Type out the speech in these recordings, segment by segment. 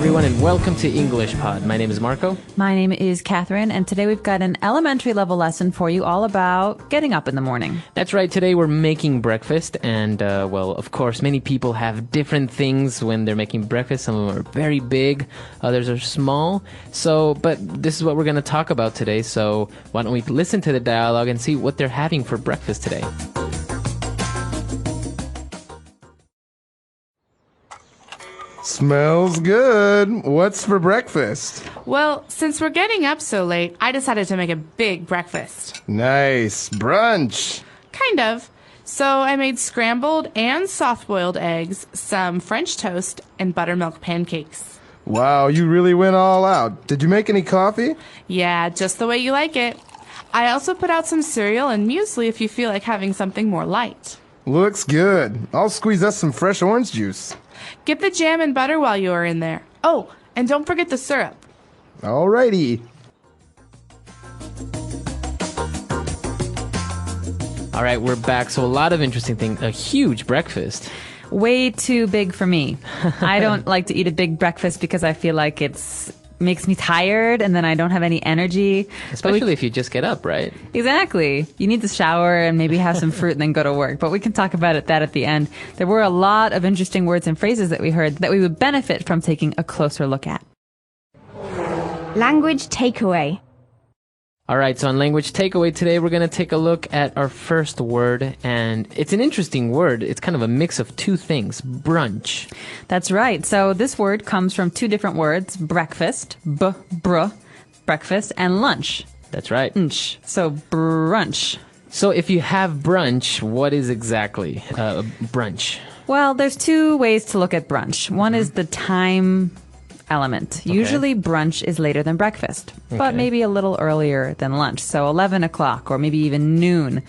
everyone, and welcome to English Pod. My name is Marco. My name is Catherine, and today we've got an elementary level lesson for you all about getting up in the morning. That's right. Today we're making breakfast, and well, of course, many people have different things when they're making breakfast. Some of them are very big, others are small. But this is what we're going to talk about today. So why don't we listen to the dialogue and see what they're having for breakfast today? Smells good. What's for breakfast? Well, since we're getting up so late, I decided to make a big breakfast. Nice. Brunch. Kind of. So I made scrambled and soft-boiled eggs, some French toast, and buttermilk pancakes. Wow, you really went all out. Did you make any coffee? Yeah, just the way you like it. I also put out some cereal and muesli if you feel like having something more light. Looks good. I'll squeeze us some fresh orange juice. Get the jam and butter while you are in there. Oh, and don't forget the syrup. Alrighty. All right, we're back. So a lot of interesting things. A huge breakfast. Way too big for me. I don't like to eat a big breakfast because I feel like makes me tired and then I don't have any energy. Especially if you just get up, right? Exactly. You need to shower and maybe have some fruit and then go to work. But we can talk about that at the end. There were a lot of interesting words and phrases that we heard that we would benefit from taking a closer look at. Language takeaway. All right, so on Language Takeaway today, we're going to take a look at our first word, and it's an interesting word. It's kind of a mix of two things, brunch. That's right. So this word comes from two different words, breakfast, breakfast, and lunch. That's right. Nch. So brunch. So if you have brunch, what is exactly brunch? Well, there's two ways to look at brunch. One is the time element. Okay. Usually brunch is later than breakfast, but maybe a little earlier than lunch. So 11 o'clock or maybe even noon.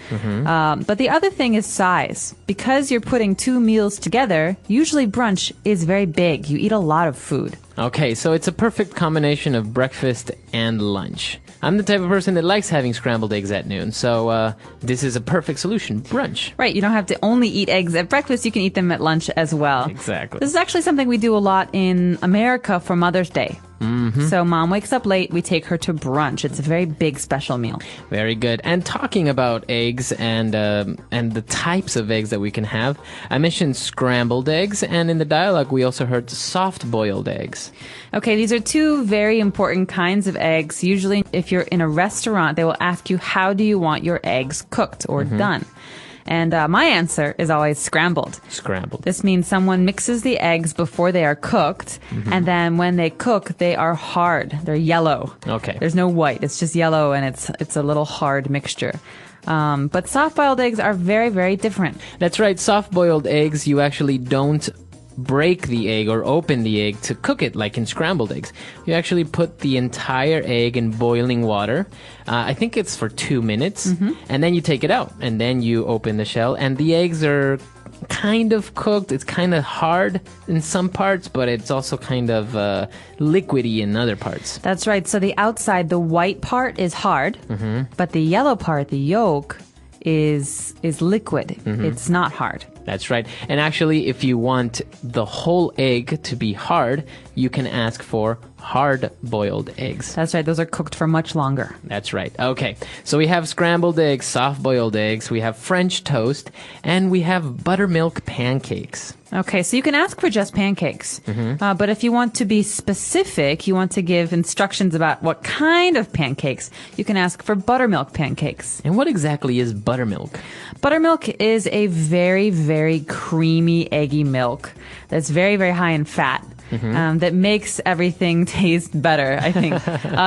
But the other thing is size. Because you're putting two meals together, usually brunch is very big. You eat a lot of food. Okay, so it's a perfect combination of breakfast and lunch. I'm the type of person that likes having scrambled eggs at noon, so this is a perfect solution, brunch. Right, you don't have to only eat eggs at breakfast, you can eat them at lunch as well. Exactly. This is actually something we do a lot in America for Mother's Day. So mom wakes up late, we take her to brunch. It's a very big special meal. Very good. And talking about eggs and the types of eggs that we can have, I mentioned scrambled eggs, and in the dialogue we also heard soft-boiled eggs. Okay, these are two very important kinds of eggs. Usually if you're in a restaurant, they will ask you, how do you want your eggs cooked or done? And my answer is always scrambled. Scrambled. This means someone mixes the eggs before they are cooked, and then when they cook, they are hard. They're yellow. Okay. There's no white. It's just yellow, and it's a little hard mixture. But soft-boiled eggs are very, very different. That's right. Soft-boiled eggs, you actually don't break the egg or open the egg to cook it like in scrambled eggs. You actually put the entire egg in boiling water. I think it's for 2 minutes, and then you take it out, and then you open the shell, and the eggs are kind of cooked. It's kind of hard in some parts, but it's also kind of liquidy in other parts. That's right. So the outside, the white part is hard, but the yellow part, the yolk, is liquid. It's not hard. That's right. And actually, if you want the whole egg to be hard, you can ask for hard-boiled eggs. That's right. Those are cooked for much longer. That's right. Okay. So we have scrambled eggs, soft-boiled eggs, we have French toast, and we have buttermilk pancakes. Okay, so you can ask for just pancakes. But if you want to be specific, you want to give instructions about what kind of pancakes, you can ask for buttermilk pancakes. And what exactly is buttermilk? Buttermilk is a very, very creamy, eggy milk that's very, very high in fat. That makes everything taste better, I think.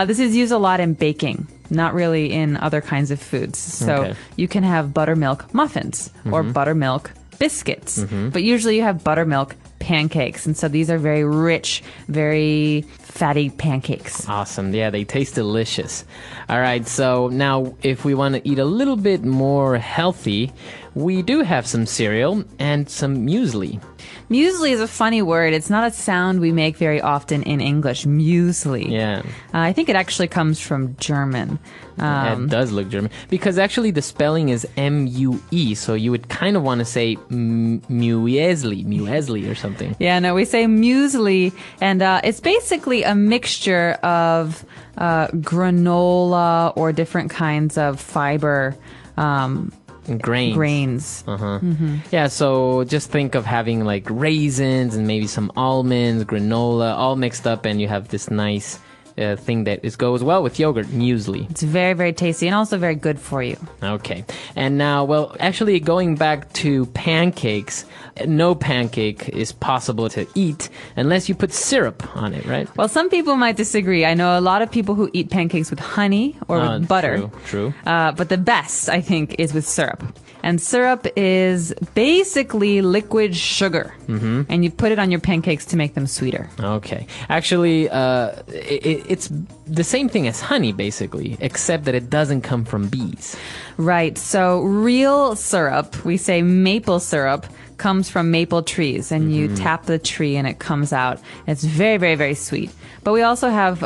This is used a lot in baking, not really in other kinds of foods. So you can have buttermilk muffins or buttermilk biscuits, but usually you have buttermilk pancakes. And so these are very rich, very fatty pancakes. Awesome. Yeah, they taste delicious. All right, so now if we want to eat a little bit more healthy, we do have some cereal and some muesli. Muesli is a funny word. It's not a sound we make very often in English. Muesli. Yeah. I think it actually comes from German. It does look German. Because actually the spelling is M-U-E, so you would kind of want to say muesli or something. Yeah, no, we say muesli, and it's basically a mixture of granola or different kinds of fiber grains. Yeah, so just think of having like raisins and maybe some almonds, granola, all mixed up, and you have this nice thing that goes well with yogurt, muesli. It's very, very tasty and also very good for you. Okay. And now, well, actually going back to pancakes, no pancake is possible to eat unless you put syrup on it, right? Well, some people might disagree. I know a lot of people who eat pancakes with honey or with butter. True. But the best, I think, is with syrup. And syrup is basically liquid sugar. And you put it on your pancakes to make them sweeter. Okay. Actually, it's the same thing as honey, basically, except that it doesn't come from bees. Right. So real syrup, we say maple syrup, comes from maple trees. And you tap the tree and it comes out. It's very, very, very sweet. But we also have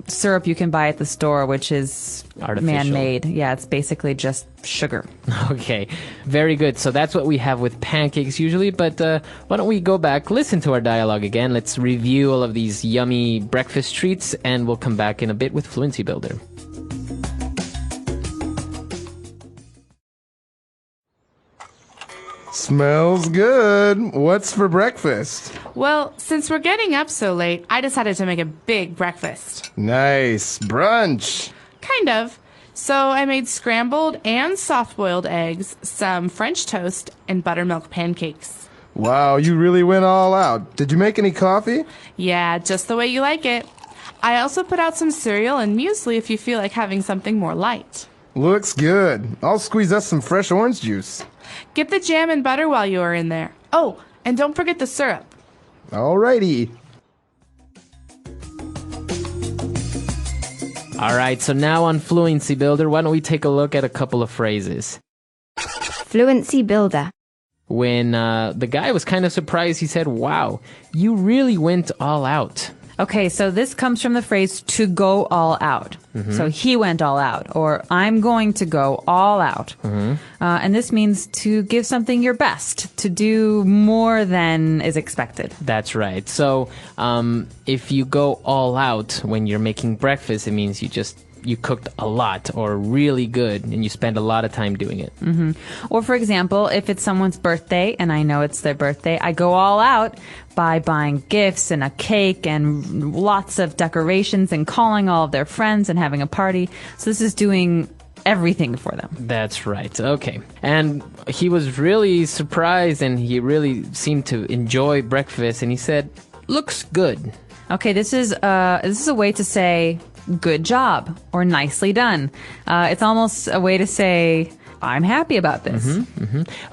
syrup you can buy at the store, which is artificial. Man-made. Yeah, it's basically just sugar. Okay, very good. So that's what we have with pancakes usually, but why don't we go back, listen to our dialogue again. Let's review all of these yummy breakfast treats, and we'll come back in a bit with Fluency Builder. Smells good. What's for breakfast? Well, since we're getting up so late, I decided to make a big breakfast. Nice. Brunch. Kind of. So I made scrambled and soft-boiled eggs, some French toast, and buttermilk pancakes. Wow, you really went all out. Did you make any coffee? Yeah, just the way you like it. I also put out some cereal and muesli if you feel like having something more light. Looks good. I'll squeeze us some fresh orange juice. Get the jam and butter while you are in there. Oh, and don't forget the syrup. Alrighty. All right, so now on Fluency Builder, why don't we take a look at a couple of phrases. Fluency Builder. When the guy was kind of surprised, he said, wow, you really went all out. Okay, so this comes from the phrase to go all out. So he went all out, or I'm going to go all out. And this means to give something your best, to do more than is expected. That's right. So if you go all out when you're making breakfast, it means you cooked a lot or really good and you spend a lot of time doing it. Or for example, if it's someone's birthday and I know it's their birthday, I go all out by buying gifts and a cake and lots of decorations and calling all of their friends and having a party. So this is doing everything for them. That's right. Okay. And he was really surprised and he really seemed to enjoy breakfast and he said, looks good. Okay, this is a way to say good job or nicely done. It's almost a way to say I'm happy about this.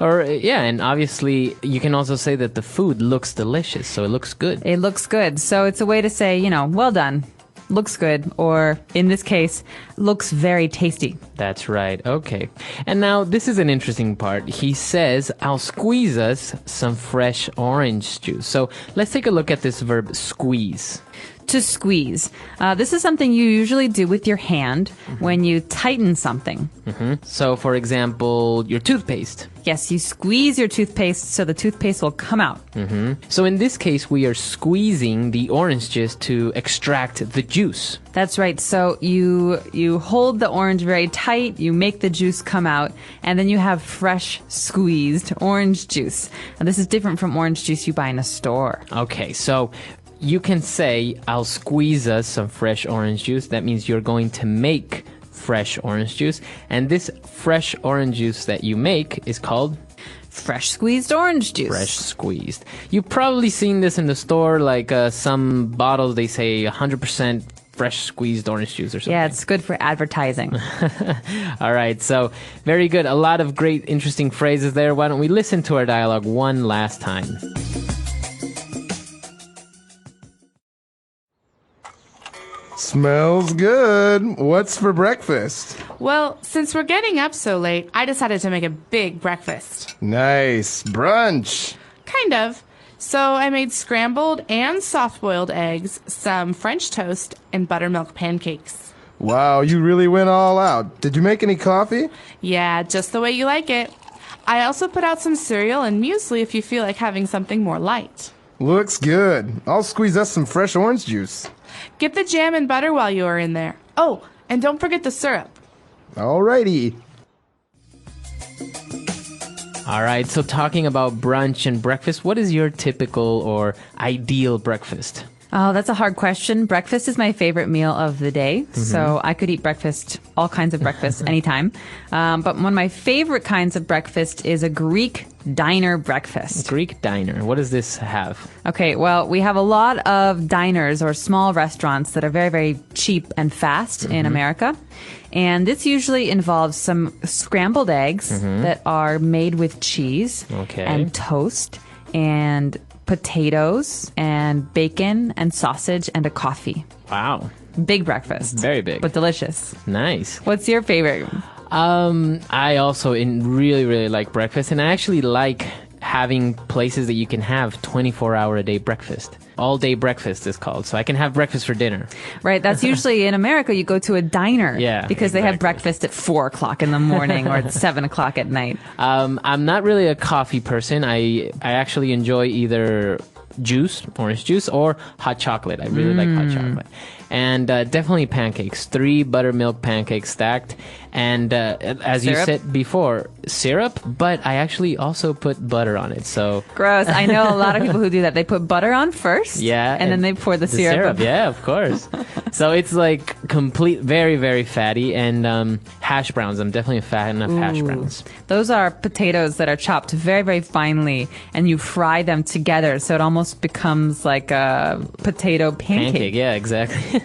Or yeah, and obviously you can also say that the food looks delicious, so it looks good. It looks good. So it's a way to say, well done. Looks good, or in this case, looks very tasty. That's right. Okay. And now this is an interesting part. He says, I'll squeeze us some fresh orange juice. So let's take a look at this verb squeeze. To squeeze. This is something you usually do with your hand when you tighten something. So, for example, your toothpaste. Yes, you squeeze your toothpaste so the toothpaste will come out. So in this case, we are squeezing the orange juice to extract the juice. That's right. So you hold the orange very tight, you make the juice come out, and then you have fresh squeezed orange juice. Now, this is different from orange juice you buy in a store. Okay, so you can say, I'll squeeze us some fresh orange juice. That means you're going to make fresh orange juice. And this fresh orange juice that you make is called fresh squeezed orange juice. Fresh squeezed. You've probably seen this in the store, like some bottles, they say 100% fresh squeezed orange juice or something. Yeah, it's good for advertising. All right, so very good. A lot of great, interesting phrases there. Why don't we listen to our dialogue one last time? Smells good. What's for breakfast? Well, since we're getting up so late, I decided to make a big breakfast. Nice. Brunch. Kind of. So I made scrambled and soft-boiled eggs, some French toast, and buttermilk pancakes. Wow, you really went all out. Did you make any coffee? Yeah, just the way you like it. I also put out some cereal and muesli if you feel like having something more light. Looks good. I'll squeeze us some fresh orange juice. Get the jam and butter while you are in there. Oh, and don't forget the syrup. Alrighty. All right, so talking about brunch and breakfast, what is your typical or ideal breakfast? Oh, that's a hard question. Breakfast is my favorite meal of the day. So I could eat breakfast, all kinds of breakfast, anytime. But one of my favorite kinds of breakfast is a Greek diner breakfast. Greek diner. What does this have? Okay, well, we have a lot of diners or small restaurants that are very, very cheap and fast in America. And this usually involves some scrambled eggs that are made with cheese and toast and potatoes and bacon and sausage and a coffee. Wow. Big breakfast. Very big. But delicious. Nice. What's your favorite? I also really, really like breakfast, and I actually like having places that you can have 24-hour-a-day breakfast. All-day breakfast is called, so I can have breakfast for dinner. Right, that's usually in America, you go to a diner because they have breakfast at 4 o'clock in the morning or at 7 o'clock at night. I'm not really a coffee person. I actually enjoy either juice, orange juice, or hot chocolate. I really like hot chocolate. And definitely pancakes. 3 buttermilk pancakes stacked. And as you said before, syrup, but I actually also put butter on it. So gross. I know a lot of people who do that. They put butter on first, and then they pour the syrup. Yeah, of course. So it's like very, very fatty. And hash browns. I'm definitely a fan of hash browns. Those are potatoes that are chopped very, very finely, and you fry them together, so it almost becomes like a potato pancake. Yeah, exactly.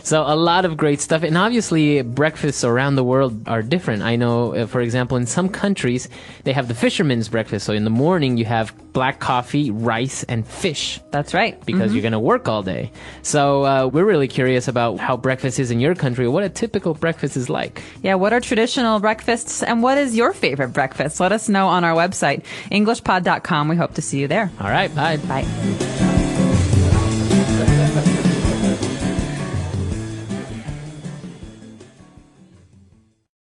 So a lot of great stuff. And obviously, breakfasts around the world are different. I know, for example, in some countries, they have the fisherman's breakfast. So in the morning, you have black coffee, rice, and fish. That's right. Because you're going to work all day. So we're really curious about how breakfast is in your country, what a typical breakfast is like. Yeah, what are traditional breakfasts, and what is your favorite breakfast? Let us know on our website, EnglishPod365.com. We hope to see you there. All right, bye. Bye.